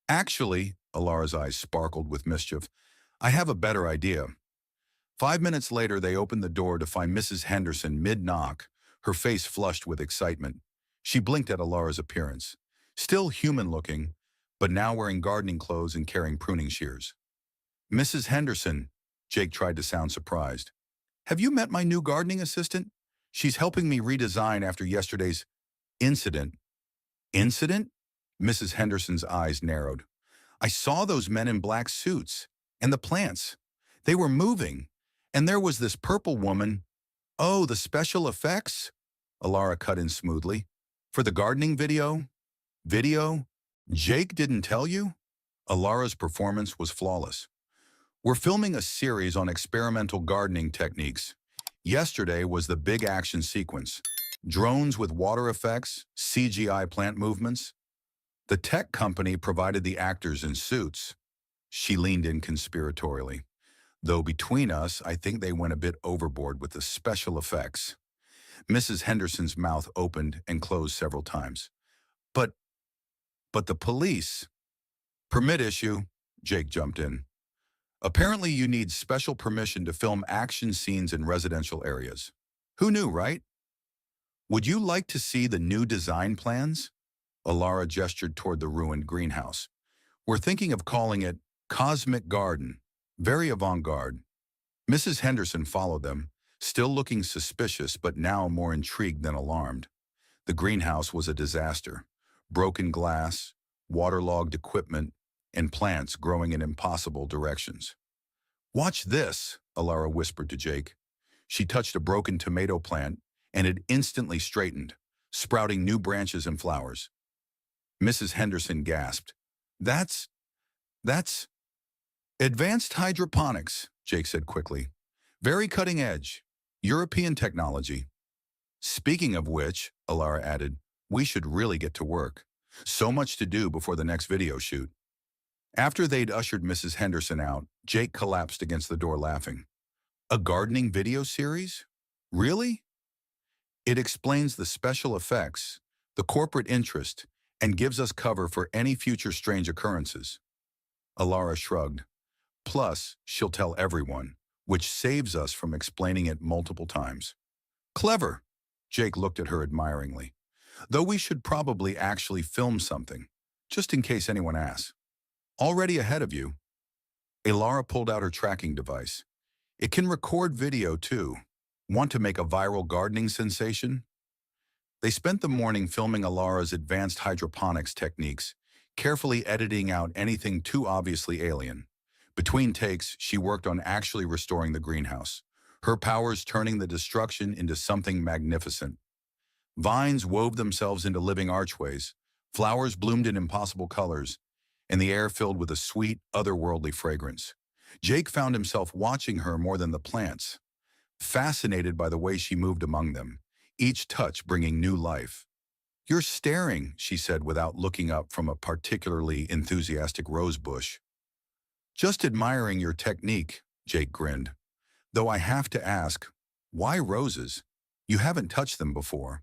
"Actually," Alara's eyes sparkled with mischief, "I have a better idea." 5 minutes later, they opened the door to find Mrs. Henderson mid-knock, her face flushed with excitement. She blinked at Alara's appearance. Still human-looking, but now wearing gardening clothes and carrying pruning shears. "Mrs. Henderson," Jake tried to sound surprised. "Have you met my new gardening assistant? She's helping me redesign after yesterday's incident." "Incident?" Mrs. Henderson's eyes narrowed. "I saw those men in black suits, and the plants. They were moving, and there was this purple woman." "Oh, the special effects?" Alara cut in smoothly. "For the gardening video?" "Video? Jake didn't tell you?" Alara's performance was flawless. "We're filming a series on experimental gardening techniques. Yesterday was the big action sequence. Drones with water effects, CGI plant movements. The tech company provided the actors in suits." She leaned in conspiratorially. "Though between us, I think they went a bit overboard with the special effects." Mrs. Henderson's mouth opened and closed several times. But, but the police." "Permit issue," Jake jumped in. "Apparently you need special permission to film action scenes in residential areas. Who knew, right? Would you like to see the new design plans?" Alara gestured toward the ruined greenhouse. "We're thinking of calling it Cosmic Garden. Very avant-garde." Mrs. Henderson followed them, still looking suspicious but now more intrigued than alarmed. The greenhouse was a disaster. Broken glass, waterlogged equipment, and plants growing in impossible directions. "Watch this," Alara whispered to Jake. She touched a broken tomato plant, and it instantly straightened, sprouting new branches and flowers. Mrs. Henderson gasped. That's advanced hydroponics," Jake said quickly. "Very cutting edge. European technology." "Speaking of which," Alara added, "we should really get to work. So much to do before the next video shoot." After they'd ushered Mrs. Henderson out, Jake collapsed against the door laughing. "A gardening video series? Really?" "It explains the special effects, the corporate interest, and gives us cover for any future strange occurrences." Alara shrugged. "Plus, she'll tell everyone, which saves us from explaining it multiple times." "Clever." Jake looked at her admiringly. "Though we should probably actually film something, just in case anyone asks." "Already ahead of you." Alara pulled out her tracking device. "It can record video, too. Want to make a viral gardening sensation?" They spent the morning filming Alara's advanced hydroponics techniques, carefully editing out anything too obviously alien. Between takes, she worked on actually restoring the greenhouse, her powers turning the destruction into something magnificent. Vines wove themselves into living archways, flowers bloomed in impossible colors, and the air filled with a sweet, otherworldly fragrance. Jake found himself watching her more than the plants, fascinated by the way she moved among them, each touch bringing new life. "You're staring," she said without looking up from a particularly enthusiastic rose bush. "Just admiring your technique," Jake grinned. "Though I have to ask, why roses? You haven't touched them before."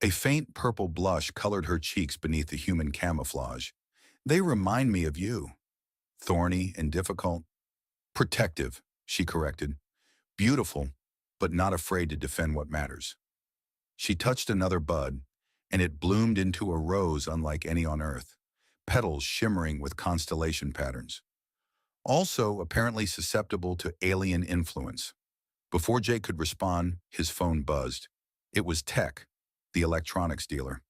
A faint purple blush colored her cheeks beneath the human camouflage. "They remind me of you. Thorny and difficult." "Protective," she corrected. "Beautiful, but not afraid to defend what matters." She touched another bud, and it bloomed into a rose unlike any on earth, petals shimmering with constellation patterns. Also apparently susceptible to alien influence. Before Jake could respond, his phone buzzed. It was Tech, the electronics dealer.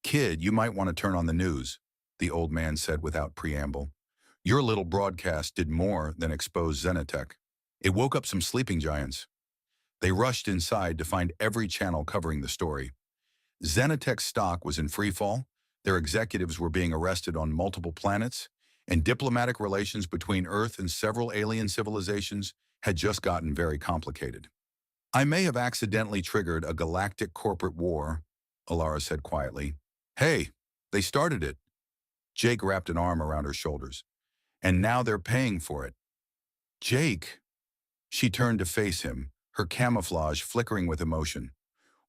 "Kid, you might want to turn on the news," the old man said without preamble. "Your little broadcast did more than expose Xenotech. It woke up some sleeping giants." They rushed inside to find every channel covering the story. Xenotech's stock was in freefall, their executives were being arrested on multiple planets, and diplomatic relations between Earth and several alien civilizations had just gotten very complicated. "I may have accidentally triggered a galactic corporate war," Alara said quietly. "Hey, they started it." Jake wrapped an arm around her shoulders. "And now they're paying for it." "Jake," she turned to face him, her camouflage flickering with emotion.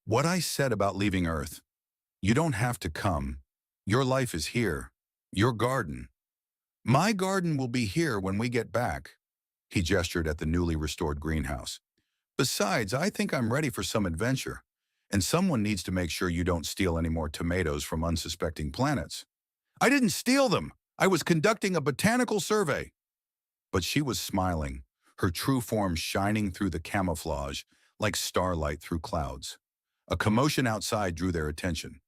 "What I said about leaving Earth. You don't have to come. Your life is here. Your garden. My garden will be here when we get back." He gestured at the newly restored greenhouse. "Besides, I think I'm ready for some adventure. And someone needs to make sure you don't steal any more tomatoes from unsuspecting planets." "I didn't steal them. I was conducting a botanical survey." But she was smiling, her true form shining through the camouflage like starlight through clouds. A commotion outside drew their attention.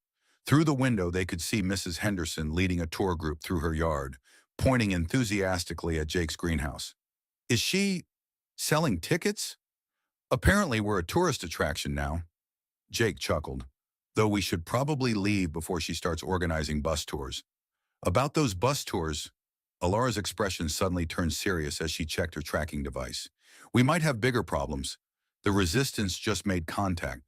Through the window, they could see Mrs. Henderson leading a tour group through her yard, pointing enthusiastically at Jake's greenhouse. "Is she selling tickets? Apparently we're a tourist attraction now." Jake chuckled. "Though we should probably leave before she starts organizing bus tours." "About those bus tours," Alara's expression suddenly turned serious as she checked her tracking device. "We might have bigger problems. The Resistance just made contact."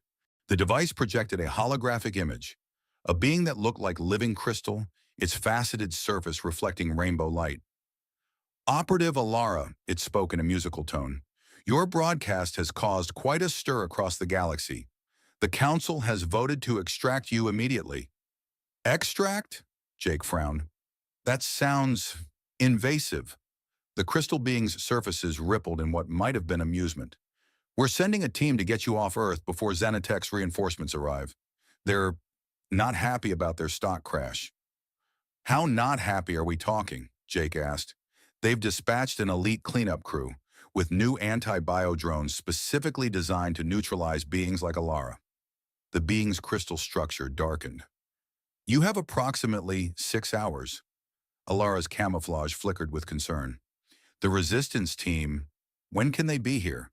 The device projected a holographic image, a being that looked like living crystal, its faceted surface reflecting rainbow light. "Operative Alara," it spoke in a musical tone. "Your broadcast has caused quite a stir across the galaxy. The Council has voted to extract you immediately." "Extract?" Jake frowned. "That sounds invasive." The crystal being's surfaces rippled in what might have been amusement. "We're sending a team to get you off Earth before Xenotech's reinforcements arrive. They're not happy about their stock crash." "How not happy are we talking?" Jake asked. "They've dispatched an elite cleanup crew with new anti-bio drones specifically designed to neutralize beings like Alara." The being's crystal structure darkened. "You have approximately 6 hours." Alara's camouflage flickered with concern. "The Resistance team, when can they be here?"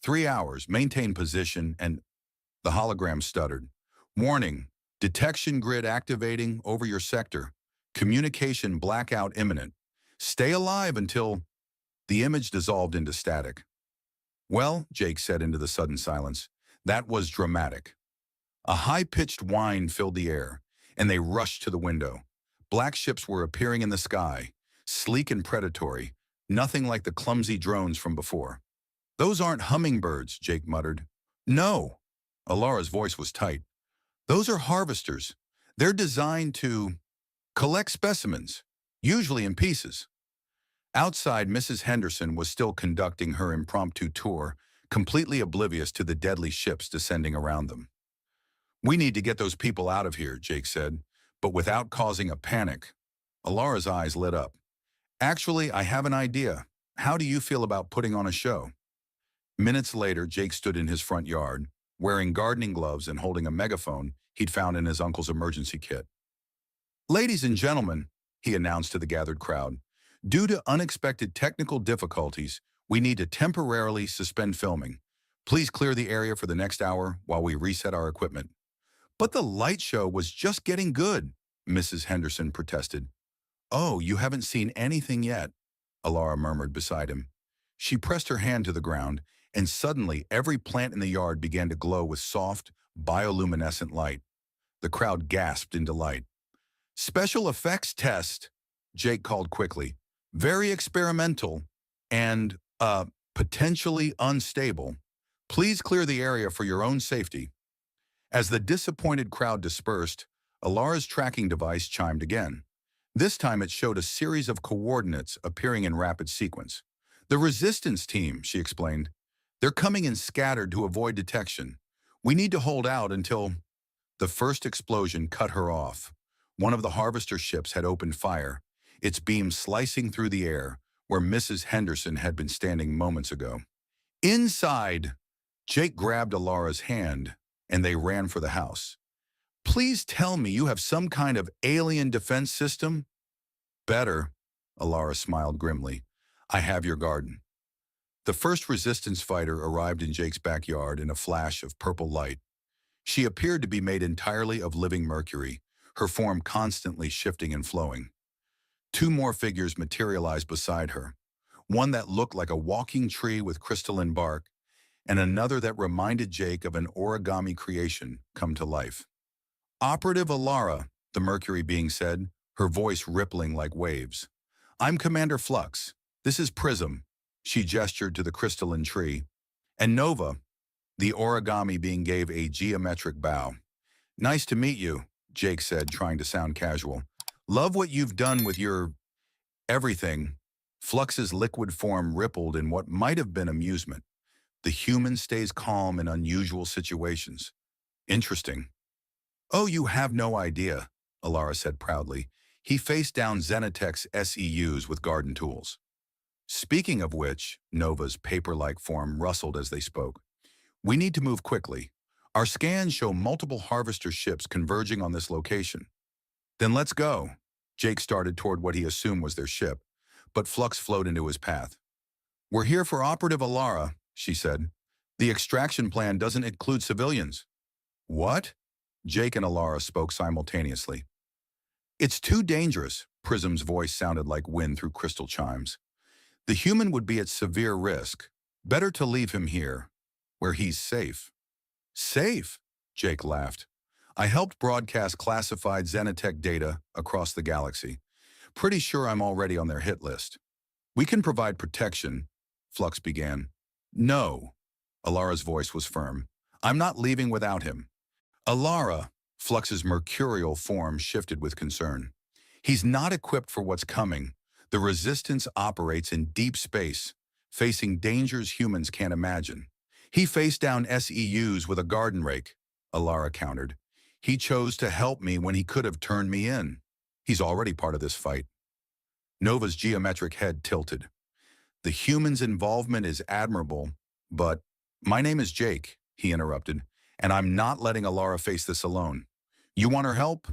3 hours, maintain position, and..." The hologram stuttered. "Warning, detection grid activating over your sector. Communication blackout imminent. Stay alive until..." The image dissolved into static. "Well," Jake said into the sudden silence, "that was dramatic." A high-pitched whine filled the air, and they rushed to the window. Black ships were appearing in the sky, sleek and predatory, nothing like the clumsy drones from before. "Those aren't hummingbirds," Jake muttered. "No." Alara's voice was tight. "Those are harvesters. They're designed to collect specimens, usually in pieces." Outside, Mrs. Henderson was still conducting her impromptu tour, completely oblivious to the deadly ships descending around them. "We need to get those people out of here," Jake said, but without causing a panic. Alara's eyes lit up. "Actually, I have an idea. How do you feel about putting on a show?" Minutes later, Jake stood in his front yard, wearing gardening gloves and holding a megaphone he'd found in his uncle's emergency kit. "Ladies and gentlemen," he announced to the gathered crowd, "due to unexpected technical difficulties, we need to temporarily suspend filming. Please clear the area for the next hour while we reset our equipment." "But the light show was just getting good," Mrs. Henderson protested. "Oh, you haven't seen anything yet," Alara murmured beside him. She pressed her hand to the ground, and suddenly every plant in the yard began to glow with soft, bioluminescent light. The crowd gasped in delight. "Special effects test," Jake called quickly. "Very experimental and, potentially unstable. Please clear the area for your own safety." As the disappointed crowd dispersed, Alara's tracking device chimed again. This time it showed a series of coordinates appearing in rapid sequence. "The Resistance team," she explained. "They're coming in scattered to avoid detection. We need to hold out until..." The first explosion cut her off. One of the harvester ships had opened fire, its beam slicing through the air, where Mrs. Henderson had been standing moments ago. Inside, Jake grabbed Alara's hand, and they ran for the house. Please tell me you have some kind of alien defense system? Better, Alara smiled grimly. I have your garden. The first resistance fighter arrived in Jake's backyard in a flash of purple light. She appeared to be made entirely of living mercury, her form constantly shifting and flowing. Two more figures materialized beside her, one that looked like a walking tree with crystalline bark, and another that reminded Jake of an origami creation come to life. Operative Alara, the mercury being said, her voice rippling like waves. I'm Commander Flux. This is Prism. She gestured to the crystalline tree. And Nova, the origami being gave a geometric bow. Nice to meet you, Jake said, trying to sound casual. Love what you've done with your everything. Flux's liquid form rippled in what might have been amusement. The human stays calm in unusual situations. Interesting. Oh, you have no idea, Alara said proudly. He faced down Zenitech's SEUs with garden tools. Speaking of which, Nova's paper-like form rustled as they spoke. We need to move quickly. Our scans show multiple harvester ships converging on this location. Then let's go. Jake started toward what he assumed was their ship, but Flux flowed into his path. We're here for Operative Alara, she said. The extraction plan doesn't include civilians. What? Jake and Alara spoke simultaneously. It's too dangerous, Prism's voice sounded like wind through crystal chimes. The human would be at severe risk. Better to leave him here, where he's safe. Safe? Jake laughed. I helped broadcast classified Zenitech data across the galaxy. Pretty sure I'm already on their hit list. We can provide protection, Flux began. No, Alara's voice was firm. I'm not leaving without him. Alara, Flux's mercurial form shifted with concern. He's not equipped for what's coming. The resistance operates in deep space, facing dangers humans can't imagine. He faced down SEUs with a garden rake, Alara countered. He chose to help me when he could have turned me in. He's already part of this fight. Nova's geometric head tilted. The human's involvement is admirable, but my name is Jake, he interrupted, and I'm not letting Alara face this alone. You want her help?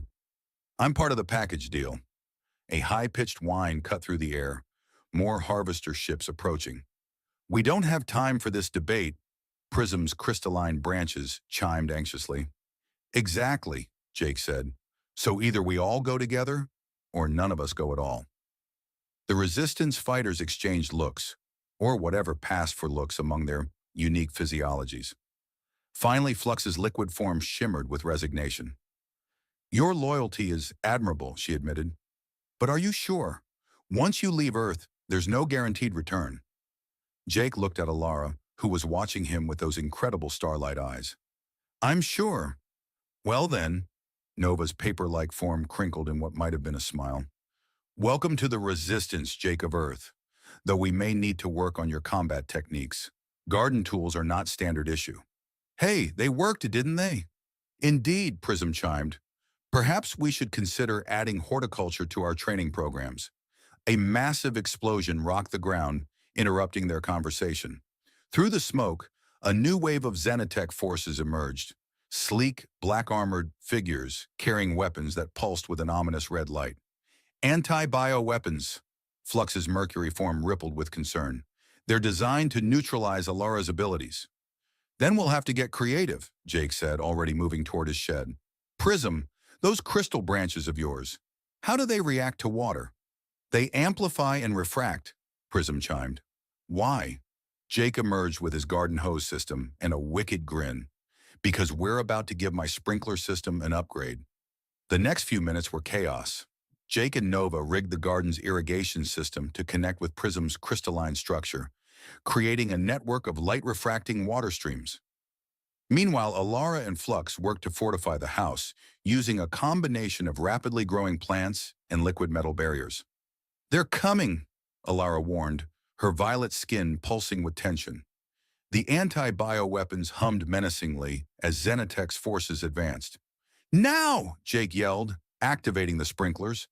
I'm part of the package deal. A high-pitched whine cut through the air, more harvester ships approaching. We don't have time for this debate, Prism's crystalline branches chimed anxiously. Exactly, Jake said. So either we all go together, or none of us go at all. The resistance fighters exchanged looks, or whatever passed for looks among their unique physiologies. Finally, Flux's liquid form shimmered with resignation. Your loyalty is admirable, she admitted. But are you sure? Once you leave Earth, there's no guaranteed return. Jake looked at Alara, who was watching him with those incredible starlight eyes. I'm sure. Well then, Nova's paper-like form crinkled in what might have been a smile. Welcome to the resistance, Jake of Earth. Though we may need to work on your combat techniques. Garden tools are not standard issue. Hey, they worked, didn't they? Indeed, Prism chimed. Perhaps we should consider adding horticulture to our training programs. A massive explosion rocked the ground, interrupting their conversation. Through the smoke, a new wave of Zenitech forces emerged. Sleek, black-armored figures carrying weapons that pulsed with an ominous red light. Anti-bio-weapons. Flux's mercury form rippled with concern. They're designed to neutralize Alara's abilities. Then we'll have to get creative, Jake said, already moving toward his shed. Prism, those crystal branches of yours, how do they react to water? They amplify and refract, Prism chimed. Why? Jake emerged with his garden hose system and a wicked grin. Because we're about to give my sprinkler system an upgrade. The next few minutes were chaos. Jake and Nova rigged the garden's irrigation system to connect with Prism's crystalline structure, creating a network of light-refracting water streams. Meanwhile, Alara and Flux worked to fortify the house, using a combination of rapidly growing plants and liquid metal barriers. They're coming, Alara warned, her violet skin pulsing with tension. The anti-bio-weapons hummed menacingly as Zenitech's forces advanced. Now, Jake yelled, activating the sprinklers.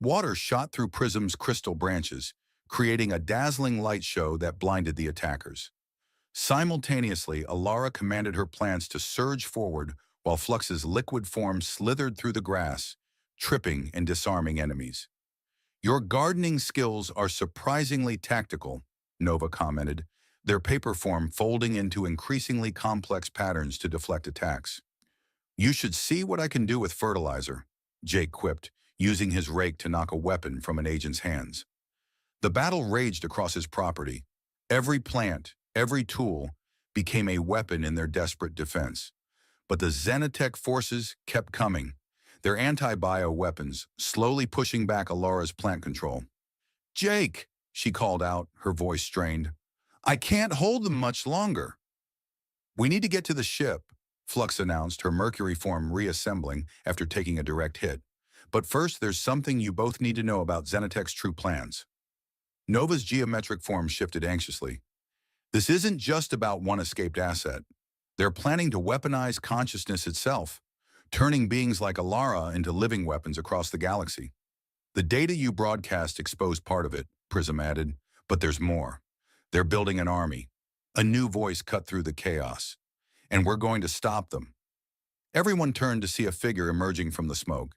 Water shot through Prism's crystal branches, creating a dazzling light show that blinded the attackers. Simultaneously, Alara commanded her plants to surge forward while Flux's liquid form slithered through the grass, tripping and disarming enemies. "Your gardening skills are surprisingly tactical," Nova commented, their paper form folding into increasingly complex patterns to deflect attacks. "You should see what I can do with fertilizer," Jake quipped, using his rake to knock a weapon from an agent's hands. The battle raged across his property. Every plant, every tool, became a weapon in their desperate defense. But the Xenotech forces kept coming, their anti-bio weapons slowly pushing back Alara's plant control. "Jake," she called out, her voice strained. "I can't hold them much longer." "We need to get to the ship," Flux announced, her mercury form reassembling after taking a direct hit. "But first, there's something you both need to know about Xenotech's true plans." Nova's geometric form shifted anxiously. "This isn't just about one escaped asset. They're planning to weaponize consciousness itself, turning beings like Alara into living weapons across the galaxy. The data you broadcast exposed part of it," Prism added, "but there's more. They're building an army." A new voice cut through the chaos. "And we're going to stop them." Everyone turned to see a figure emerging from the smoke.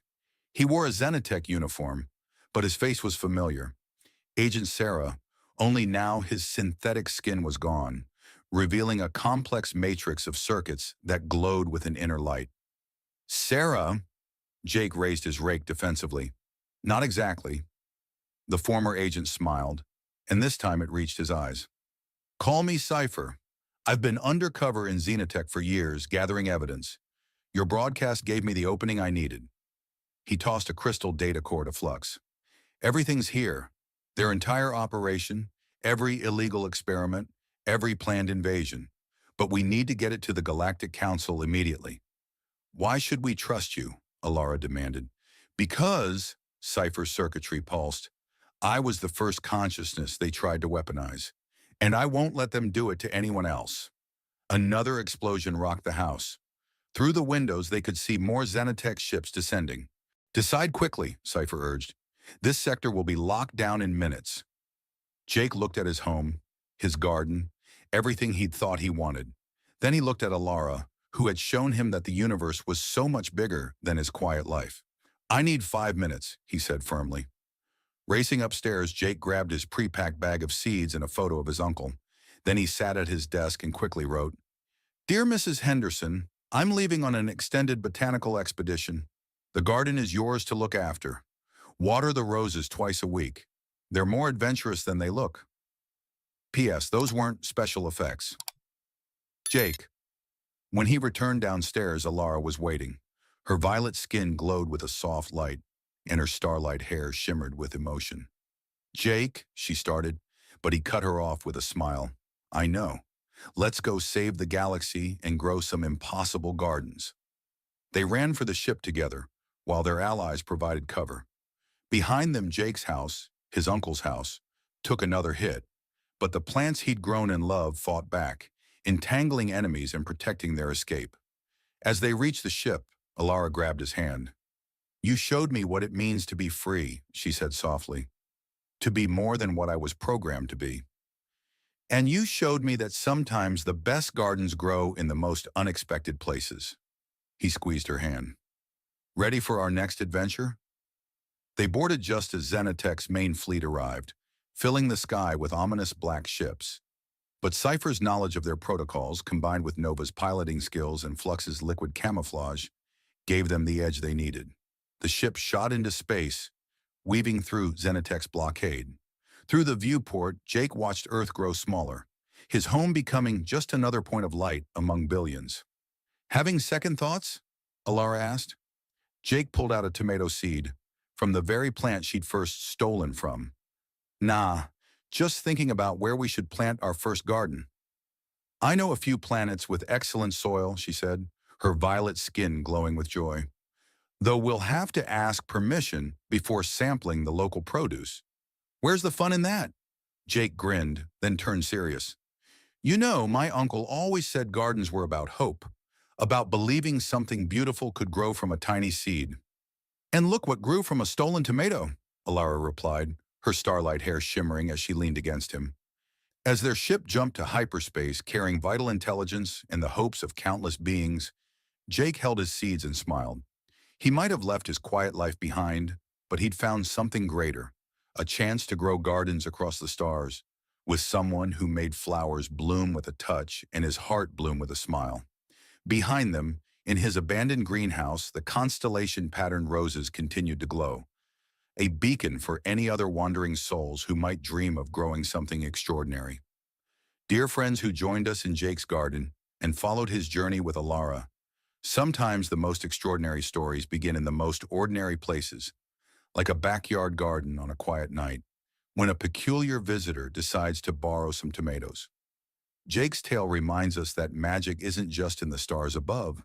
He wore a Xenotech uniform, but his face was familiar. Agent Sarah, only now his synthetic skin was gone, revealing a complex matrix of circuits that glowed with an inner light. "Sarah?" Jake raised his rake defensively. "Not exactly." The former agent smiled, and this time it reached his eyes. "Call me Cypher. I've been undercover in Xenotech for years, gathering evidence. Your broadcast gave me the opening I needed." He tossed a crystal data core to Flux. "Everything's here. Their entire operation, every illegal experiment, every planned invasion. But we need to get it to the Galactic Council immediately." "Why should we trust you?" Alara demanded. "Because," Cypher's circuitry pulsed, "I was the first consciousness they tried to weaponize. And I won't let them do it to anyone else." Another explosion rocked the house. Through the windows, they could see more Xenotech ships descending. "Decide quickly," Cypher urged. "This sector will be locked down in minutes." Jake looked at his home, his garden, everything he'd thought he wanted. Then he looked at Alara, who had shown him that the universe was so much bigger than his quiet life. "I need 5 minutes," he said firmly. Racing upstairs, Jake grabbed his pre-packed bag of seeds and a photo of his uncle. Then he sat at his desk and quickly wrote, "Dear Mrs. Henderson, I'm leaving on an extended botanical expedition. The garden is yours to look after. Water the roses twice a week. They're more adventurous than they look. P.S. Those weren't special effects." Jake. When he returned downstairs, Alara was waiting. Her violet skin glowed with a soft light, and her starlight hair shimmered with emotion. "Jake," she started, but he cut her off with a smile. "I know. Let's go save the galaxy and grow some impossible gardens." They ran for the ship together, while their allies provided cover. Behind them, Jake's house, his uncle's house, took another hit, but the plants he'd grown in love fought back, entangling enemies and protecting their escape. As they reached the ship, Alara grabbed his hand. "You showed me what it means to be free," she said softly. "To be more than what I was programmed to be. And you showed me that sometimes the best gardens grow in the most unexpected places." He squeezed her hand. "Ready for our next adventure?" They boarded just as Xenotech's main fleet arrived, filling the sky with ominous black ships. But Cypher's knowledge of their protocols, combined with Nova's piloting skills and Flux's liquid camouflage, gave them the edge they needed. The ship shot into space, weaving through Xenotech's blockade. Through the viewport, Jake watched Earth grow smaller, his home becoming just another point of light among billions. "Having second thoughts?" Alara asked. Jake pulled out a tomato seed, from the very plant she'd first stolen from. "Nah, just thinking about where we should plant our first garden." "I know a few planets with excellent soil," she said, her violet skin glowing with joy. "Though we'll have to ask permission before sampling the local produce." "Where's the fun in that?" Jake grinned, then turned serious. "You know, my uncle always said gardens were about hope, about believing something beautiful could grow from a tiny seed." "And look what grew from a stolen tomato," Alara replied, her starlight hair shimmering as she leaned against him. As their ship jumped to hyperspace carrying vital intelligence and the hopes of countless beings, Jake held his seeds and smiled. He might have left his quiet life behind, but he'd found something greater, a chance to grow gardens across the stars, with someone who made flowers bloom with a touch and his heart bloom with a smile. Behind them, in his abandoned greenhouse, the constellation-patterned roses continued to glow, a beacon for any other wandering souls who might dream of growing something extraordinary. Dear friends who joined us in Jake's garden and followed his journey with Alara, sometimes the most extraordinary stories begin in the most ordinary places, like a backyard garden on a quiet night, when a peculiar visitor decides to borrow some tomatoes. Jake's tale reminds us that magic isn't just in the stars above,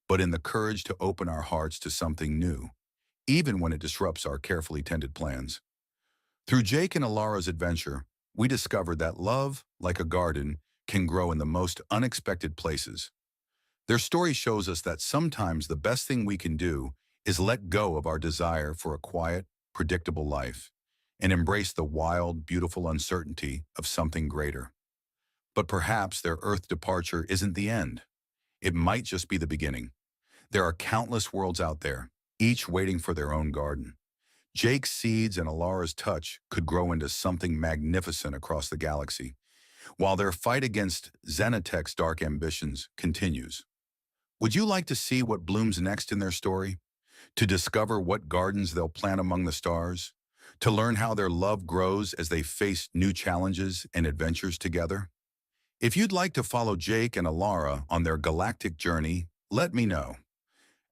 but in the courage to open our hearts to something new, even when it disrupts our carefully tended plans. Through Jake and Alara's adventure, we discovered that love, like a garden, can grow in the most unexpected places. Their story shows us that sometimes the best thing we can do is let go of our desire for a quiet, predictable life and embrace the wild, beautiful uncertainty of something greater. But perhaps their Earth departure isn't the end. It might just be the beginning. There are countless worlds out there, each waiting for their own garden. Jake's seeds and Alara's touch could grow into something magnificent across the galaxy, while their fight against Xenotech's dark ambitions continues. Would you like to see what blooms next in their story? To discover what gardens they'll plant among the stars? To learn how their love grows as they face new challenges and adventures together? If you'd like to follow Jake and Alara on their galactic journey, let me know.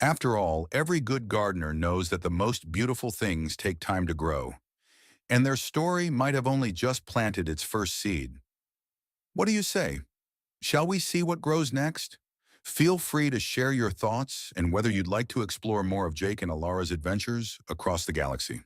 After all, every good gardener knows that the most beautiful things take time to grow, and their story might have only just planted its first seed. What do you say? Shall we see what grows next? Feel free to share your thoughts and whether you'd like to explore more of Jake and Alara's adventures across the galaxy.